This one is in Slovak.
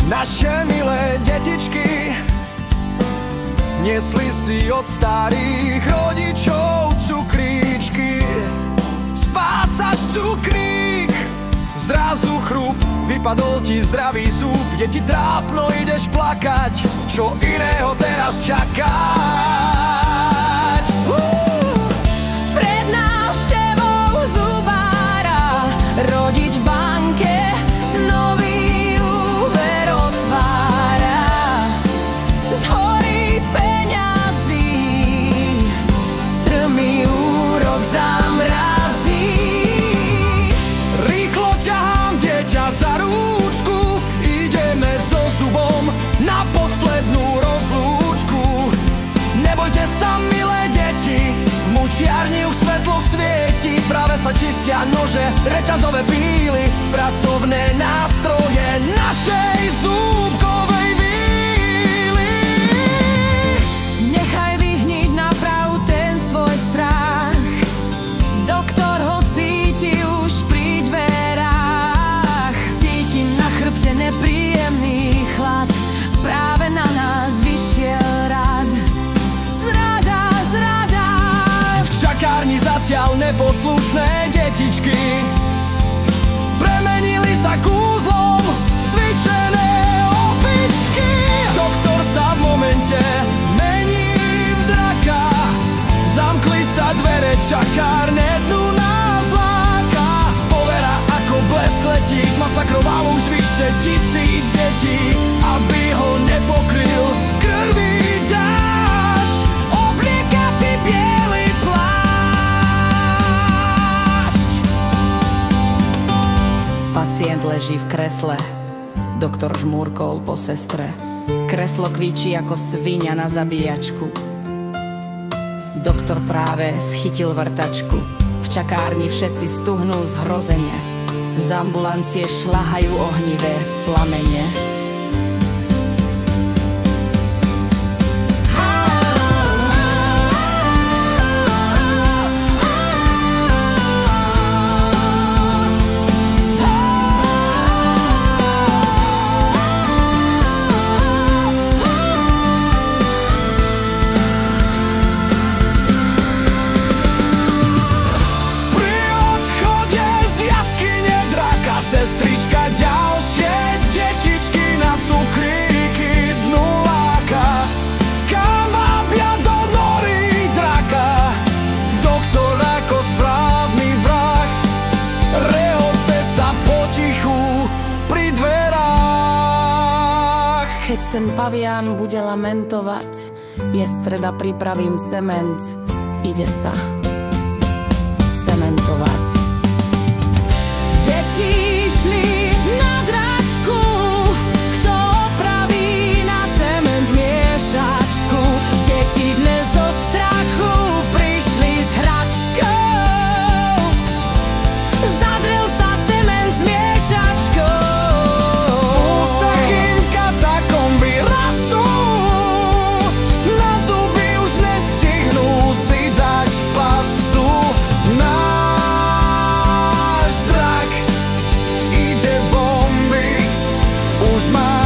Naše milé detičky niesli si od starých rodičov cukríčky. Spásaš cukrík, zrazu chrup, vypadol ti zdravý zub. Je ti trápno, ideš plakať, čo iného teraz čakať? Pred návštevou zubára rodič v banke nový úver otvára. Zhorí peňazí, strmý úrok zamrazí. Rýchlo ťahám dieťa za rúčku, ideme so zubom na poslednú rozlúčku. Nebojte sa, milé deti, v mučiarni už svetlo svieti. Práve sa čistia nože, reťazové píly, pracovné nástroje našej zúbkovej víly. Nechaj vyhniť na prahu ten svoj strach, doktor ho cíti už pri dverách. Cítim na chrbte nepríjemný chlad, práve na nás vyšiel rad. Zrada, zrada. V čakárni zatiaľ neposlušné detičky premenili sa kúzlom v cvičené opičky. Doktor sa v momente mení v draka, zamkli sa dvere čakárne, dnu nás láka. Povera ako blesk letí, zmasakroval už vyše 1000 detí, aby ho nepokryl v krvi dážď. Oblieka si biely plášť. Pacient leží v kresle, doktor žmúrkol po sestre. Kreslo kvíči ako sviňa na zabíjačku. Doktor práve schytil vrtačku. V čakárni všetci stuhnú zhrozene. Z ambulancie šľahajú ohnivé plamene. Sestrička ďalšie detičky na cukríky dnu láka. Kam vábia do nory draka, doktor ako správny vrah rehoce sa potichu pri dverách. Keď ten pavián bude lamentovať, je streda, pripravím cement, ide sa cementovať. Deti šli na dračku, kto opraví na cement miešačku. Deti dnes zo strachu prišli s hračkou, zadrel sa cement s miešačkou. V ústach im katakomby rastú, na zuby už nestihnú si dať pastu. Náš drak ide bomby, už má